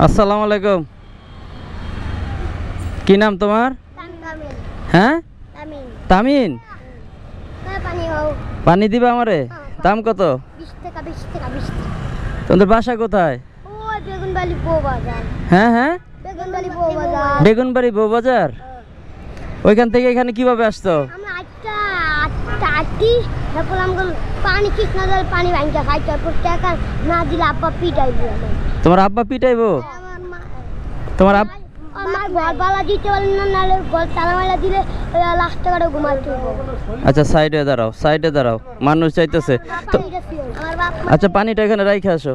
আসসালামু আলাইকুম। কি নাম তোমার? হ্যাঁ, তামিন। পানি দিবা আমারে? দাম কত? 20 টাকা 20 টাকা 20 টাকা। তোমাদের বাসা কোথায়? ওই বেগুনবাড়ি বউবাজার। হ্যাঁ হ্যাঁ, বেগুনবাড়ি বউবাজার। বেগুনবাড়ি বউবাজার। ওইখান থেকে এখানে কিভাবে আসছো? আমরা আটটি তারপর আমরা পানি কৃষ্ণ জল পানি ভাঙা খাই, তারপর টাকা না দিলে আব্বা পিটাইবো। তোমার আব্বা পিটাইবো? আমার মা তোমার আমার ঘরবালা দিতে পারলেন না, নাহলে ঘর তালামালা দিলে লাখ টাকাটা ঘুমাতে হইব। আচ্ছা, সাইডে দাঁড়াও, সাইডে দাঁড়াও, মানুষ চাইতেছে তো। আমার বাপ আচ্ছা, পানিটা এখানে রাইখে আসো।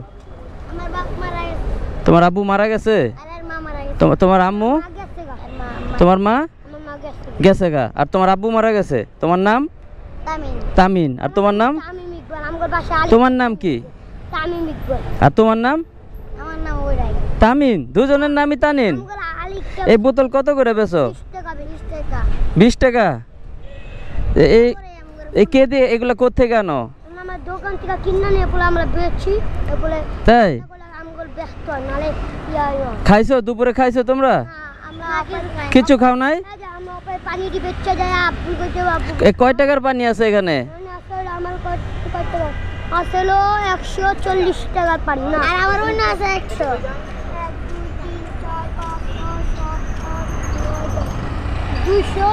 আমার বাপ মারা গেছে, তোমার আব্বু মারা গেছে? আর মা মারা গেছে। তোমার আম্মু? মা গেছে গা। তোমার মা আমার মা গেছে। গেছে গা। আর তোমার আব্বু মারা গেছে। তোমার নাম? তামিন। তামিন। আর তোমার নাম? তামিম ইকবাল। আমার বাসা আলী। তোমার নাম কি? তামিম ইকবাল। আর তোমার নাম? আমার নাম ওইরাই। তামিন। দুজনের নামই তানিন। আমার আলী। এই বোতল কত করে বেচো? 20 টাকা 20 টাকা। 20 টাকা। এই কে দিয়ে এগুলা কোত্থেকে আনো? আমার দোকান থেকে কিনে নিয়ে বলে আমরা বেচছি, বলে তাই? আমগুলো ব্যস্ত নালে ইয়া খাইছো? দুপুরে খাইছো তোমরা? আমরা কিছু খাও নাই? আমরা ওপরে পানি দিয়ে বেচতে যাই, আপু কইতে বাবু কয় টাকার পানি আছে এখানে? আসলে আমার কত টাকা আসলে 140 টাকার পানি না, আর আমার ওই না আছে 100। 200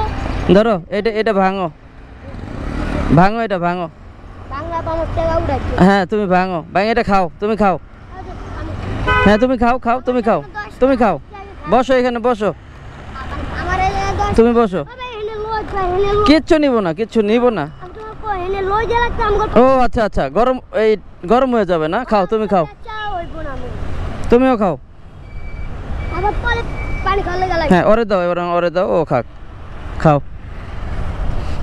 ধরো, এটা ভাঙো, ভাঙো, এটা ভাঙো। বাংলা 5 টাকা উড়াইছে। হ্যাঁ, তুমি ভাঙো, এটা খাও, তুমি খাও। হ্যাঁ, তুমি খাও, তুমি খাও, তুমি খাও। বসো, এখানে বসো, আমার এই তুমি বসো। বাবা এনে লই যাই, এনে লই কিচ্ছু নিব না, কিচ্ছু নিব না। আমরা কো এনে লই যা লাগতে আমগো ও আচ্ছা আচ্ছা, গরম হয়ে যাবে না। খাও, তুমি খাও, চা হইব না আমি তুমিও খাও। আবার পরে পানি খাওয়া লাগে। হ্যাঁ, ওরে দাও, এবার ওরে দাও, ও খাও।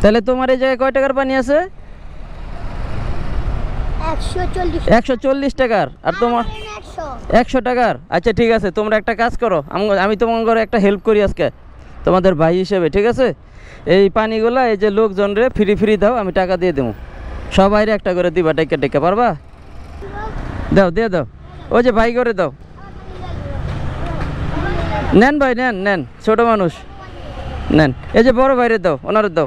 তাহলে তোমার এই জায়গায় কয় টাকার পানি আছে? 140 140 টাকার। আর তোমার 100 টাকার। আচ্ছা ঠিক আছে, তোমরা একটা কাজ করো, আমি তোমার ঘরে একটা হেল্প করি আজকে তোমাদের ভাই হিসেবে, ঠিক আছে? এই পানিগুলা এই যে লোকজনরে ফ্রি দাও, আমি টাকা দিয়ে দেবো। সবাইরে একটা করে দিবা, টেকা পারবা? দাও, দিয়ে দাও। ওই যে ভাই করে দাও। নেন ভাই, নেন, ছোট মানুষ নেন। এই যে বড় ভাইরে দাও, ওনারে দাও।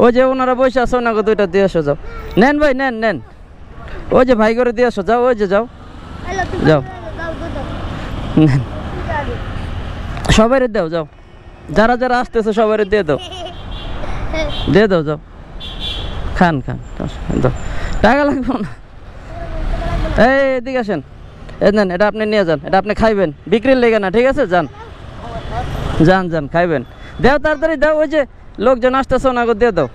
ওই যে ওনারা বসে আছে, ওনাকে 2টা দিয়ে আসো, যাও। নেন ভাই, নেন। ওই যে ভাই করে দিয়ে আসো, যাও, ওই যে যাও। যাও, নেন। সবাইরে দাও, যাও। যারা আসতেছে সবাইরে দিয়ে দাও, যাও। খান দাও, টাকা লাগবে না। এই এদিকে আসেন, নেন, এটা আপনি নিয়ে যান, এটা আপনি খাইবেন, বিক্রির লেগে না, ঠিক আছে? যান খাইবেন। দাও, তাড়াতাড়ি দাও। ওই যে লোকজন আসতেছে, ওনাকে দিয়ে দাও।